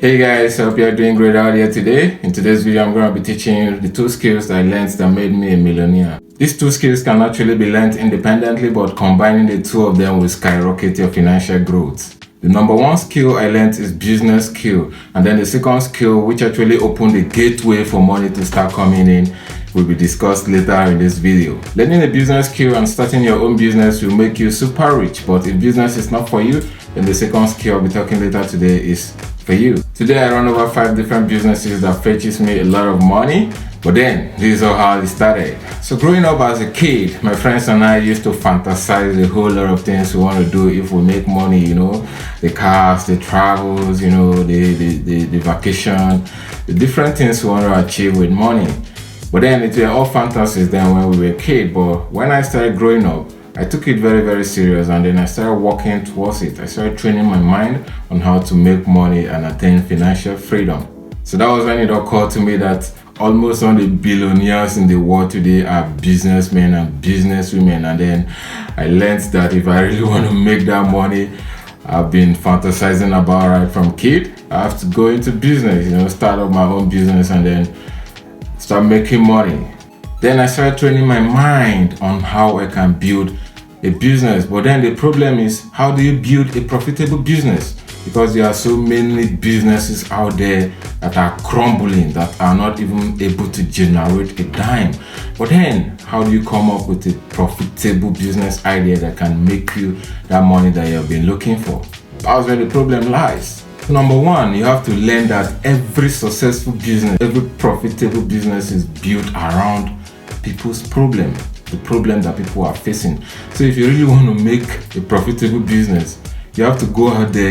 Hey guys, hope you're doing great out here today. In today's video, I'm going to be teaching you the 2 skills that I learned that made me a millionaire. These 2 skills can actually be learned independently, but combining the 2 of them will skyrocket your financial growth. The number 1 skill I learned is business skill, and then the second skill, which actually opened the gateway for money to start coming in, will be discussed later in this video. Learning a business skill and starting your own business will make you super rich, but if business is not for you, then the second skill I'll be talking later today is for you. Today I run over 5 different businesses that fetches me a lot of money, but then this is how it started. So growing up as a kid, my friends and I used to fantasize a whole lot of things we want to do if we make money, the cars, the travels, the vacation, the different things we want to achieve with money. But then it were all fantasies then when we were a kid, but when I started growing up, I took it very, very serious, and then I started working towards it. I started training my mind on how to make money and attain financial freedom. So that was when it occurred to me that almost all the billionaires in the world today are businessmen and businesswomen. And then I learned that if I really want to make that money I've been fantasizing about right from kid, I have to go into business, start up my own business and then start making money. Then I started training my mind on how I can build a business. But then the problem is, how do you build a profitable business? Because there are so many businesses out there that are crumbling, that are not even able to generate a dime. But then, how do you come up with a profitable business idea that can make you that money that you've been looking for? That's where the problem lies. Number 1, you have to learn that every successful business, every profitable business is built around people's problem, the problem that people are facing. So if you really want to make a profitable business, you have to go out there,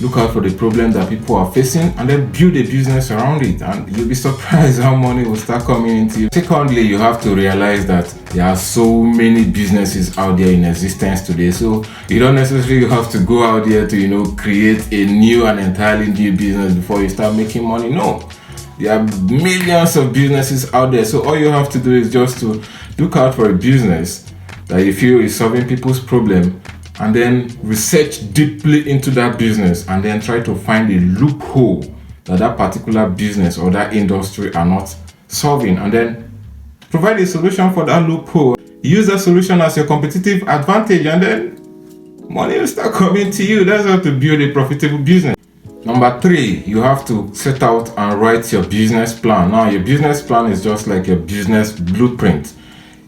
look out for the problem that people are facing and then build a business around it, and you'll be surprised how money will start coming into you. Secondly, you have to realize that there are so many businesses out there in existence today, so you don't necessarily have to go out there to create a new and entirely new business before you start making money. No, there are millions of businesses out there, so all you have to do is just to look out for a business that you feel is solving people's problem, and then research deeply into that business and then try to find a loophole that particular business or that industry are not solving, and then provide a solution for that loophole. Use that solution as your competitive advantage, and then money will start coming to you. That's how to build a profitable business. Number 3, you have to set out and write your business plan. Now, your business plan is just like your business blueprint.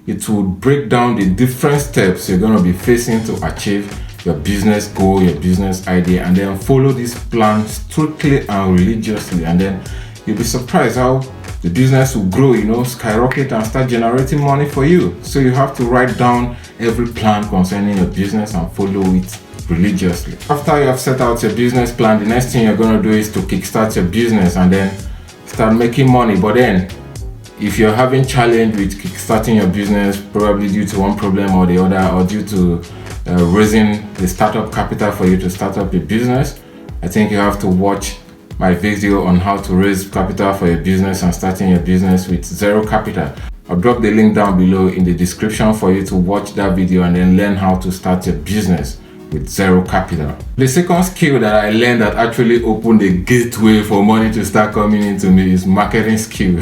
It will break down the different steps you're going to be facing to achieve your business goal, your business idea, and then follow this plan strictly and religiously, and then you'll be surprised how the business will grow, skyrocket and start generating money for you. So you have to write down every plan concerning your business and follow it religiously. After you have set out your business plan, the next thing you're going to do is to kickstart your business and then start making money. But then if you're having challenge with kickstarting your business, probably due to one problem or the other, or due to raising the startup capital for you to start up a business, I think you have to watch my video on how to raise capital for your business and starting your business with zero capital. I'll drop the link down below in the description for you to watch that video and then learn how to start your business with zero capital. The second skill that I learned that actually opened the gateway for money to start coming into me is marketing skill.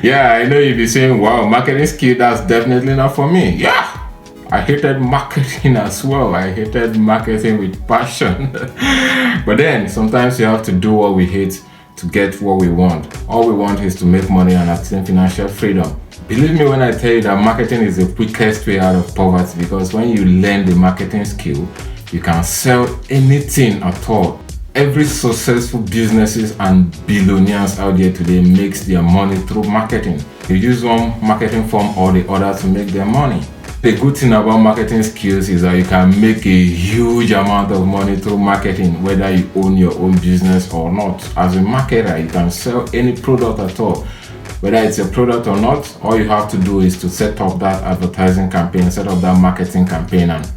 Yeah, I know you'll be saying, wow, marketing skill, that's definitely not for me. Yeah, I hated marketing as well. I hated marketing with passion. But then sometimes you have to do what we hate to get what we want. All we want is to make money and attain financial freedom. Believe me when I tell you that marketing is the quickest way out of poverty, because when you learn the marketing skill, you can sell anything at all. Every successful businesses and billionaires out there today makes their money through marketing. They use one marketing form or the other to make their money. The good thing about marketing skills is that you can make a huge amount of money through marketing, whether you own your own business or not. As a marketer, you can sell any product at all. Whether it's a product or not, all you have to do is to set up that advertising campaign, set up that marketing campaign, and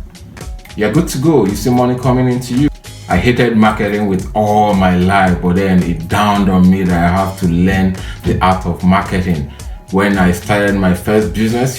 you're good to go. You see money coming into you. I hated marketing with all my life, but then it dawned on me that I have to learn the art of marketing. When I started my first business,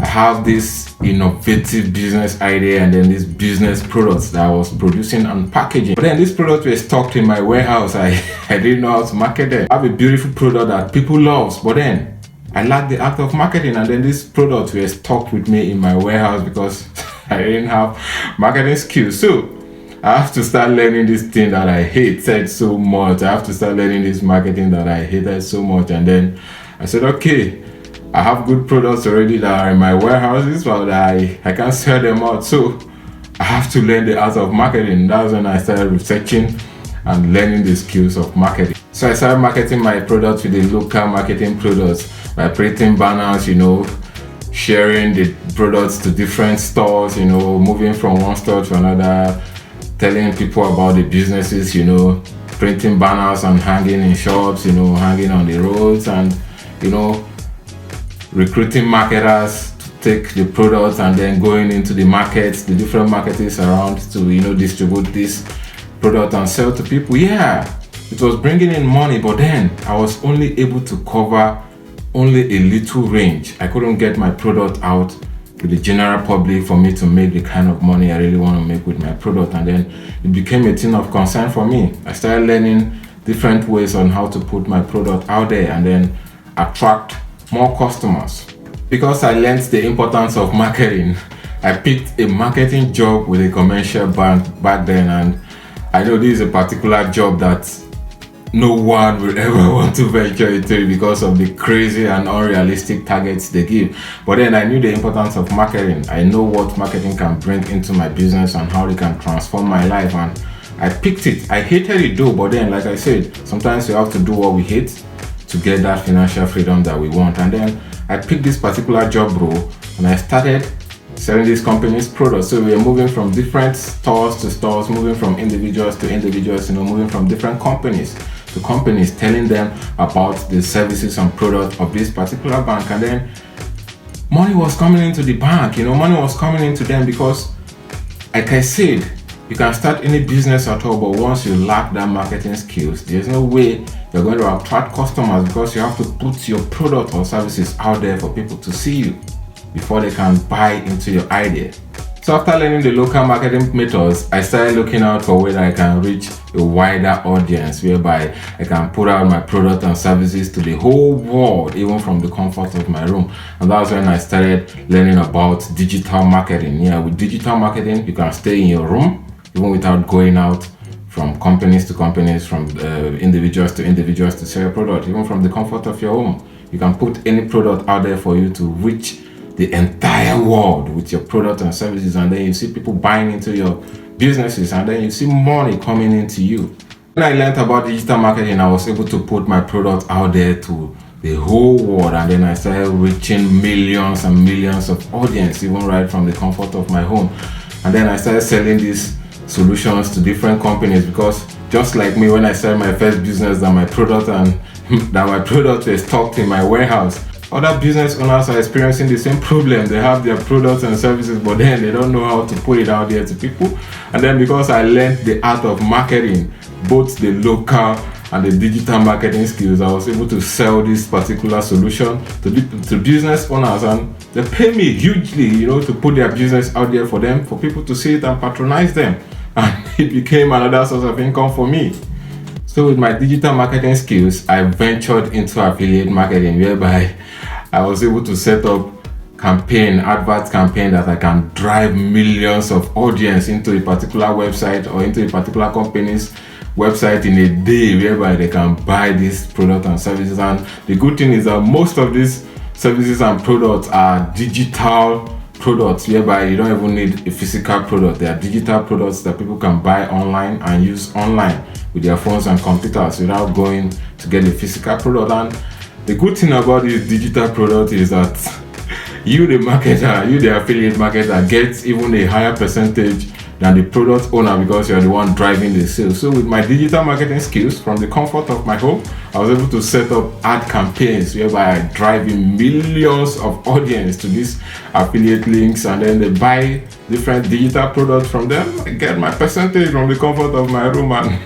I have this innovative business idea and then this business products that I was producing and packaging. But then these products were stocked in my warehouse. I didn't know how to market them. I have a beautiful product that people love, but then I lacked the act of marketing, and then these products were stocked with me in my warehouse because I didn't have marketing skills. So I have to start learning this thing that I hated so much. I have to start learning this marketing that I hated so much. And then I said, okay, I have good products already that are in my warehouses, but I can't sell them out. So I have to learn the art of marketing. That's when I started researching and learning the skills of marketing. So I started marketing my products with the local marketing products by printing banners, sharing the products to different stores, moving from one store to another, telling people about the businesses, printing banners and hanging in shops, hanging on the roads, and recruiting marketers to take the products and then going into the markets, the different markets around to distribute this product and sell to people. Yeah, it was bringing in money, but then I was only able to cover only a little range. I couldn't get my product out to the general public for me to make the kind of money I really want to make with my product. And then it became a thing of concern for me. I started learning different ways on how to put my product out there and then attract more customers. Because I learned the importance of marketing, I picked a marketing job with a commercial bank back then, and I know this is a particular job that no one will ever want to venture into because of the crazy and unrealistic targets they give. But then I knew the importance of marketing. I know what marketing can bring into my business and how it can transform my life, and I picked it. I hated it though, but then like I said, sometimes you have to do what we hate to get that financial freedom that we want. And then I picked this particular job role and I started selling these companies' products. So we are moving from different stores to stores, moving from individuals to individuals, moving from different companies to companies, telling them about the services and products of this particular bank. And then money was coming into the bank, money was coming into them because, like I said, you can start any business at all, but once you lack that marketing skills, there's no way you're going to attract customers because you have to put your product or services out there for people to see you before they can buy into your idea. So after learning the local marketing methods, I started looking out for whether I can reach a wider audience whereby I can put out my product and services to the whole world, even from the comfort of my room. And that's when I started learning about digital marketing. Yeah, with digital marketing, you can stay in your room even without going out from companies to companies, from individuals to sell your product, even from the comfort of your home. You can put any product out there for you to reach the entire world with your product and services, and then you see people buying into your businesses, and then you see money coming into you. When I learned about digital marketing, I was able to put my product out there to the whole world, and then I started reaching millions and millions of audience, even right from the comfort of my home. And then I started selling these solutions to different companies because, just like me, when I started my first business, that my product was stocked in my warehouse. Other business owners are experiencing the same problem. They have their products and services, but then they don't know how to put it out there to people. And then because I learned the art of marketing, both the local and the digital marketing skills, I was able to sell this particular solution to business owners, and they pay me hugely, to put their business out there for them, for people to see it and patronize them. And it became another source of income for me. So with my digital marketing skills, I ventured into affiliate marketing, whereby I was able to set up advert campaign that I can drive millions of audience into a particular website or into a particular company's website in a day, whereby they can buy these products and services. And the good thing is that most of these services and products are digital products, whereby you don't even need a physical product. They are digital products that people can buy online and use online with their phones and computers without going to get a physical product. And the good thing about this digital product is that you, the marketer, you, the affiliate marketer, gets even a higher percentage than the product owner because you're the one driving the sales. So with my digital marketing skills from the comfort of my home, I was able to set up ad campaigns whereby I drive in millions of audience to these affiliate links, and then they buy different digital products from them. I get my percentage from the comfort of my room, and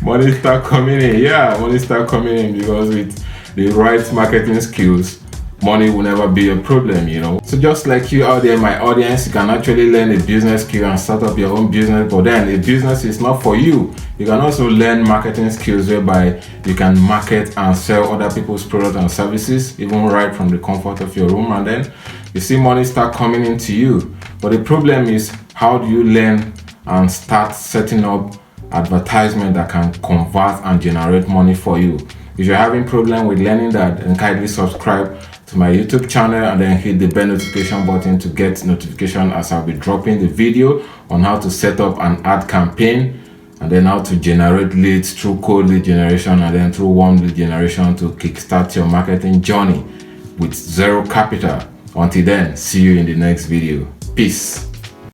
money start coming in. Yeah, money start coming in because with the right marketing skills, money will never be a problem, you know. So just like you out there, my audience, you can actually learn a business skill and start up your own business, but then a business is not for you. You can also learn marketing skills whereby you can market and sell other people's products and services, even right from the comfort of your room, and then you see money start coming into you. But the problem is, how do you learn and start setting up advertisement that can convert and generate money for you? If you're having problem with learning that, then kindly subscribe to my YouTube channel and then hit the bell notification button to get notification as I'll be dropping the video on how to set up an ad campaign, and then how to generate leads through cold lead generation and then through warm lead generation to kickstart your marketing journey with zero capital. Until then, see you in the next video. Peace.